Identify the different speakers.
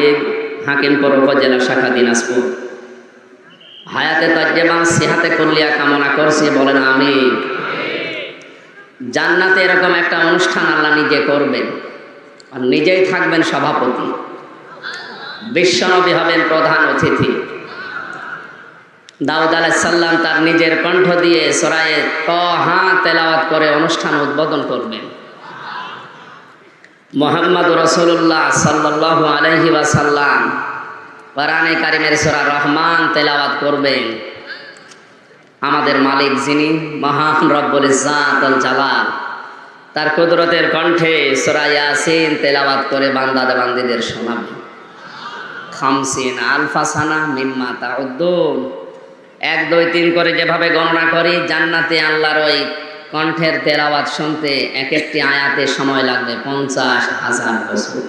Speaker 1: লীগ, হাকিমপুর উপজেলা শাখা, দিনাজপুর। হায়াতে তাজ্জেবা সিহাতে কুল্লিয়া কামনা করছি, বলেন আমিন। জান্নাতে এরকম একটা অনুষ্ঠান আল্লাহ নিজে করবেন আর নিজেই থাকবেন সভাপতি। বিশ্বনবী হবেন প্রধান অতিথি। দাউদ আলাইহিস সালাম তার নিজের কণ্ঠ দিয়ে সূরা তাহা তেলাওয়াত করে অনুষ্ঠান উদ্বোধন করবেন। মুহাম্মদুর রাসূলুল্লাহ সাল্লাল্লাহু আলাইহি ওয়াসাল্লাম কোরআনে কারিমের সূরা রহমান তেলাওয়াত করবেন। আমাদের মালিক যিনি মহান রব্বুল ইজ্জাত ওয়াল জালাল, তার কুদরতের কণ্ঠে সূরা ইয়াসিন তেলাওয়াত করে বান্দাদের শোনাবেন। 50 আলফা সানা মিম্মা তাউদ্দুন, 1 2 3 করে যেভাবে গণনা করি, জান্নাতে আল্লাহর ওই কণ্ঠের তেলাওয়াত শুনতে এক একটি আয়াতে সময় লাগবে 50,000 বছর।